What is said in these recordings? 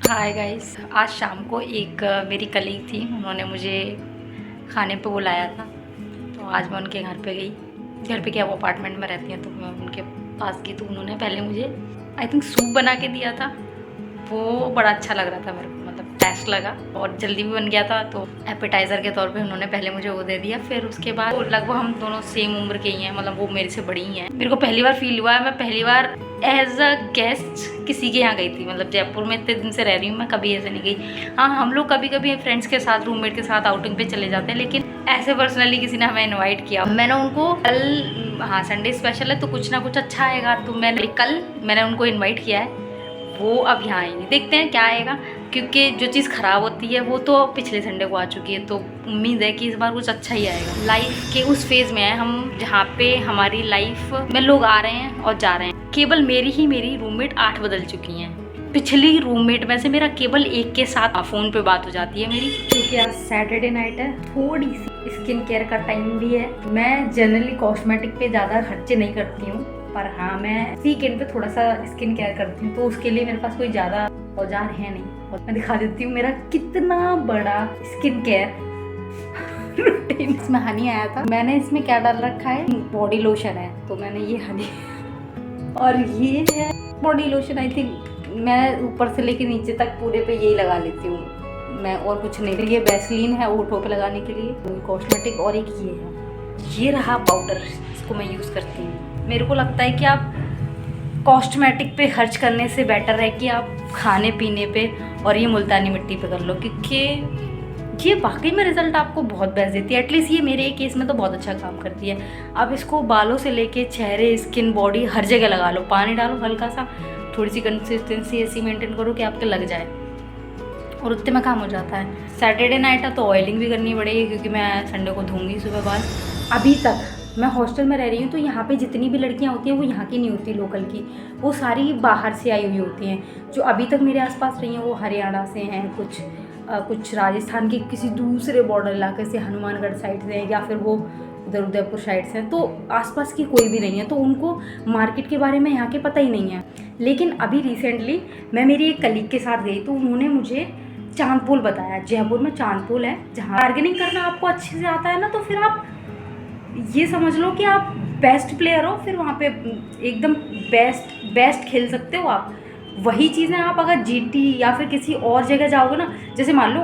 Hi guys, आज शाम को एक मेरी कलीग थी, उन्होंने मुझे खाने पे बुलाया था। तो आज मैं उनके घर पे गई। घर पे क्या, वो अपार्टमेंट में रहती हैं, तो मैं उनके पास गई। तो उन्होंने पहले मुझे आई थिंक सूप बना के दिया था। वो बड़ा अच्छा लग रहा था मेरे को, मतलब टेस्ट लगा और जल्दी भी बन गया था। तो एपेटाइज़र के तौर पे उन्होंने पहले मुझे वो दे दिया। फिर उसके बाद लगभग हम दोनों सेम उम्र के ही हैं, मतलब वो मेरे से बड़ी ही हैं। मेरे को पहली बार फील हुआ है, मैं पहली बार एज अ गेस्ट किसी के यहाँ गई थी। मतलब जयपुर में इतने दिन से रह रही हूँ, मैं कभी ऐसे नहीं गई। हाँ, हम लोग कभी कभी फ्रेंड्स के साथ, रूममेट के साथ आउटिंग पे चले जाते हैं, लेकिन ऐसे पर्सनली किसी ने हमें इनवाइट किया। मैंने उनको कल, हाँ संडे स्पेशल है तो कुछ ना कुछ अच्छा आएगा, तो मैंने उनको इनवाइट किया है। वो अब यहाँ आएंगे, देखते हैं क्या आएगा, क्योंकि जो चीज़ ख़राब होती है वो तो पिछले संडे को आ चुकी है। तो उम्मीद है कि इस बार कुछ अच्छा ही आएगा। लाइफ के उस फेज़ में है हम जहाँ पे हमारी लाइफ में लोग आ रहे हैं और जा रहे हैं। केवल मेरी रूममेट 8 बदल चुकी हैं। पिछली रूममेट में से मेरा केवल एक के साथ फ़ोन पे बात हो जाती है मेरी। क्योंकि आज सैटरडे नाइट है, थोड़ी सी स्किन केयर का टाइम भी है। मैं जनरली कॉस्मेटिक पे ज़्यादा खर्चे नहीं करती हूँ, पर हाँ मैं वीकेंड पे थोड़ा सा स्किन केयर करती हूँ। तो उसके लिए मेरे पास कोई ज़्यादा औजार है नहीं। और मैं दिखा देती हूँ मेरा कितना बड़ा स्किन केयर रूटीन। इसमें हनी आया था, मैंने इसमें क्या डाल रखा है, बॉडी लोशन है। तो मैंने ये हनी और ये है बॉडी लोशन। आई थिंक मैं ऊपर से लेके नीचे तक पूरे पे यही लगा लेती हूँ मैं, और कुछ नहीं। ये वैसलीन है ओठों पे लगाने के लिए, कॉस्मेटिक। और एक ये है, ये रहा पाउडर, इसको मैं यूज़ करती हूँ। मेरे को लगता है कि आप कॉस्मेटिक पे खर्च करने से बेटर है कि आप खाने पीने पे और ये मुल्तानी मिट्टी पे कर लो, क्योंकि ये वाकई में रिजल्ट आपको बहुत बेस्ट देती है। एटलीस्ट ये मेरे केस में तो बहुत अच्छा काम करती है। आप इसको बालों से लेके चेहरे, स्किन, बॉडी हर जगह लगा लो। पानी डालो हल्का सा, थोड़ी सी कंसिस्टेंसी ऐसी मेंटेन करो कि आपके लग जाए, और उतने में काम हो जाता है। सैटरडे नाइट है तो ऑयलिंग भी करनी पड़ेगी, क्योंकि मैं संडे को धोऊंगी सुबह बाल। अभी तक मैं हॉस्टल में रह रही हूँ, तो यहाँ पे जितनी भी लड़कियाँ होती हैं वो यहाँ की नहीं होती, लोकल की। वो सारी बाहर से आई हुई होती हैं। जो अभी तक मेरे आसपास रही हैं वो हरियाणा से हैं, कुछ राजस्थान के किसी दूसरे बॉर्डर इलाके से, हनुमानगढ़ साइड से हैं, या फिर वो उधर उदयपुर साइड से हैं। तो आसपास की कोई भी नहीं है, तो उनको मार्केट के बारे में यहाँ के पता ही नहीं है। लेकिन अभी रिसेंटली मैं मेरी एक कलीग के साथ गई, तो उन्होंने मुझे चांदपुल बताया। जयपुर में चांदपुल है, जहाँ बार्गेनिंग करना आपको अच्छे से आता है ना, तो फिर आप ये समझ लो कि आप बेस्ट प्लेयर हो। फिर वहाँ पे एकदम बेस्ट खेल सकते हो आप। वही चीज़ें आप अगर जीटी या फिर किसी और जगह जाओगे ना, जैसे मान लो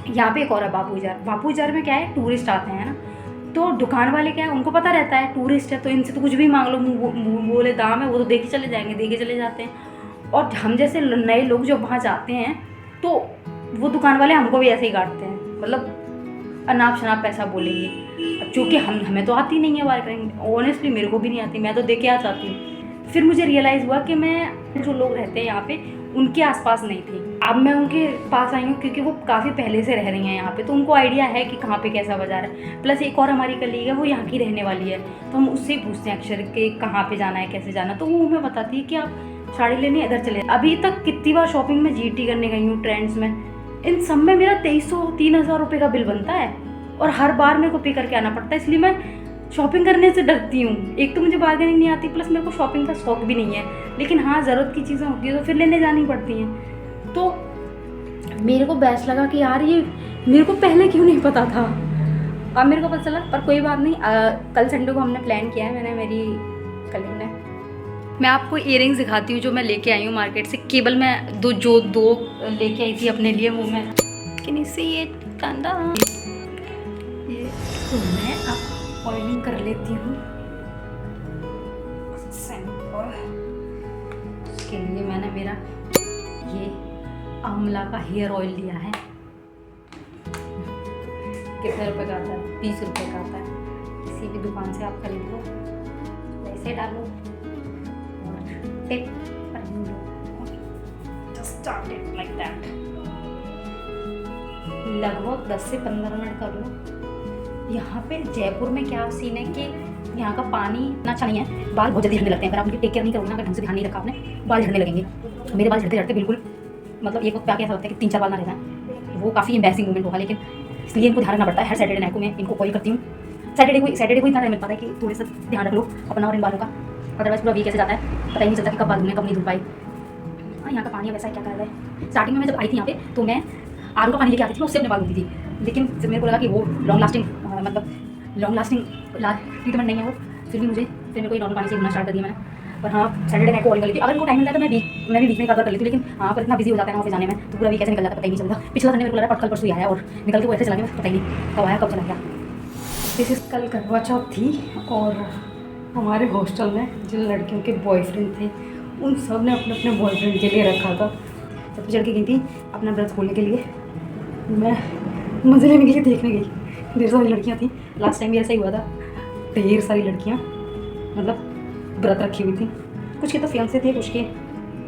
यहाँ पे एक और है बापूजार में क्या है, टूरिस्ट आते हैं ना, तो दुकान वाले क्या है, उनको पता रहता है टूरिस्ट है, तो इनसे तो कुछ भी मांग लो, मुँह बोले दाम है, वो तो दे के चले जाएंगे, दे के चले जाते हैं। और हम जैसे नए लोग जो वहाँ जाते हैं, तो वो दुकान वाले हमको भी ऐसे ही काटते हैं, मतलब अनाप शनाप पैसा बोलेंगे। चूँकि हमें तो आती नहीं है बार्गेनिंग, ऑनेस्टली मेरे को भी नहीं आती, मैं तो दे के आ जाती हूँ। फिर मुझे रियलाइज़ हुआ कि मैं जो लोग रहते हैं यहाँ पे उनके आसपास नहीं थी। अब मैं उनके पास आई हूँ, क्योंकि वो काफ़ी पहले से रह रही हैं यहाँ पे, तो उनको आइडिया है कि कहाँ पे कैसा बाजार है। प्लस एक और हमारी कलीग है, वो यहाँ की रहने वाली है, तो हम उससे पूछते हैं अक्सर कि कहाँ पे जाना है, कैसे जाना, तो वो हमें बताती है कि आप साड़ी लेने इधर चले। अभी तक कितनी बार शॉपिंग में जीटी करने गई हूँ, ट्रेंड्स में, इन सब में मेरा 2300-3000 रुपये का बिल बनता है, और हर बार मेरे को पे करके आना पड़ता है। इसलिए मैं शॉपिंग करने से डरती हूँ। एक तो मुझे बार्गेनिंग नहीं आती, प्लस मेरे को शॉपिंग का शौक भी नहीं है। लेकिन हाँ, ज़रूरत की चीज़ें होती है तो फिर लेने जानी पड़ती हैं। तो मेरे को बेस्ट लगा कि यार ये मेरे को पहले क्यों नहीं पता था, अब मेरे को पता चला। पर कोई बात नहीं, कल संडे को हमने प्लान किया है, मैंने, मेरी कलीग ने। मैं आपको इयरिंग्स दिखाती हूँ जो मैं लेके आई हूँ मार्केट से। केवल मैं दो लेके आई थी अपने लिए, वो मैं लेकिन इससे ये कांदा, ये तो मैं अब ऑयलिंग कर लेती हूँ। उसके लिए मैंने मेरा ये आंवला का हेयर ऑयल लिया है। कितने रुपए का आता है? 20 रुपये का आता है। किसी भी दुकान से आप खरीद लो, ऐसे डालो और टिप पर यूँ लो, just start it like that. लगभग 10 से 15 मिनट कर लो। यहाँ पे जयपुर में क्या सीन है कि यहाँ का पानी इतना अच्छा नहीं है, बाल बहुत जल्दी झड़ने लगते हैं। अगर आप उनकी टेक केयर नहीं करोगे ना, अगर ढंग से ध्यान नहीं रखा आपने, बाल झड़ने लगेंगे। मेरे बाल झड़ते बिल्कुल, मतलब एक वक्त क्या ऐसा होता है कि 3-4 बाल ना रह जाए, वो काफ़ी एम्बैरेसिंग मोमेंट होगा। लेकिन इसलिए इनको ध्यान रखना पड़ता है। हर सैटरडे नाइट को मैं इनको कॉल करती हूँ। सैटरडे को इतना टाइम मिल पाता है कि थोड़ा सा ध्यान रख लो अपना और इन बालों का, अदरवाइज पूरा वीक ऐसे जाता है, पता ही नहीं चलता कि कब बाल धुलने, कब नहीं धुल पाए। हाँ यहाँ का पानी वैसा क्या कर रहा है। स्टार्टिंग में मैं जब आई थी यहाँ पे तो मैं आर का पानी लेके आती थी, मैं उससे अपने बाल धोती थी, लेकिन जब मेरे को लगा कि वो लॉन्ग लास्टिंग ट्रीटमेंट नहीं है वो, फिर मेरे को नॉर्मल पानी से धोना स्टार्ट कर दिया मैंने। पर हाँ सैटरडे नाइट को और निकल लेती, अगर वो टाइम मिलता है तो मैं भी वीक में कवर कर लेती हूँ, लेकिन हाँ पर इतना बिजी हो जाता है ना ऑफिस जाने में, तो पूरा वीक कैसे निकल जाता है पता ही नहीं चलता। पिछला संडे मेरे को लगा कल परसों आया और निकल के वो ऐसे चला गया, पता ही नहीं कब आया कब चला गया। दिस कल करवा चौथ थी और हमारे हॉस्टल में जिन लड़कियों के बॉयफ्रेंड थे उन सब ने अपने अपने बॉयफ्रेंड के लिए रखा था। जब लड़की गई थी अपना व्रत खोलने के लिए, मैं मजे लेने के लिए देखने गई, ढेर सारी लड़कियाँ थी। लास्ट टाइम भी ऐसा ही हुआ था, ढेर सारी लड़कियाँ मतलब व्रत रखी हुई थी, कुछ के तो फियांसे थे, कुछ के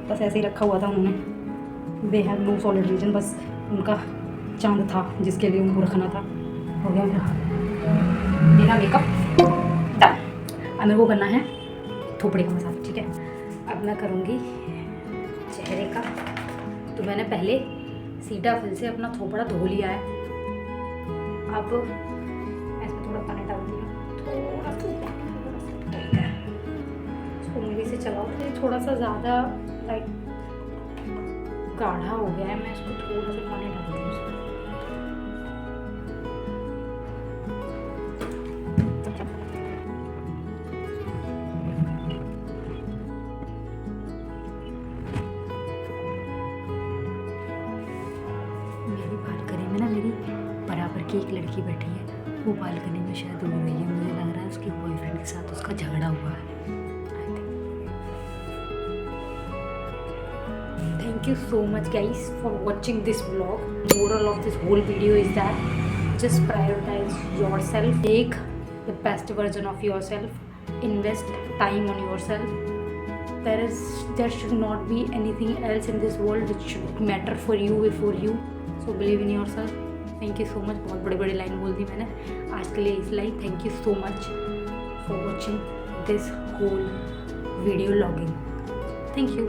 बस ऐसे ही रखा हुआ था उन्होंने। They have no solid reason, बस उनका चांद था जिसके लिए उनको रखना था। हो गया मेरा मेकअप डन। अब मेरे को करना है थोपड़े का मसाज, ठीक है। अब मैं करूँगी चेहरे का। तो मैंने पहले सीटाफिल से अपना थोपड़ा धो लिया है। अब मैं इसमें थोड़ा पानी डालती हूँ, थोड़ा उंगली से चलाओ तो ये थोड़ा सा ज़्यादा लाइक गाढ़ा हो गया है। मैं इसको थोड़ा सा पानी डालती हूँ उसमें। मेरी बालकनी में ना मेरी बराबर की एक लड़की बैठी है, वो बालकनी में शायद उड़ रही है, मुझे लग रहा है उसके बॉयफ्रेंड के साथ उसका झगड़ा हुआ है। Thank you so much guys for watching this vlog. Moral of this whole video is that just prioritize yourself, take the best version of yourself, invest time on yourself. There should not be anything else in this world which should matter for you before you. So believe in yourself. Thank you so much. बहुत बड़े बड़े line बोल दी मैंने आज के लिए, इसलिए thank you so much for watching this whole video logging. Thank you.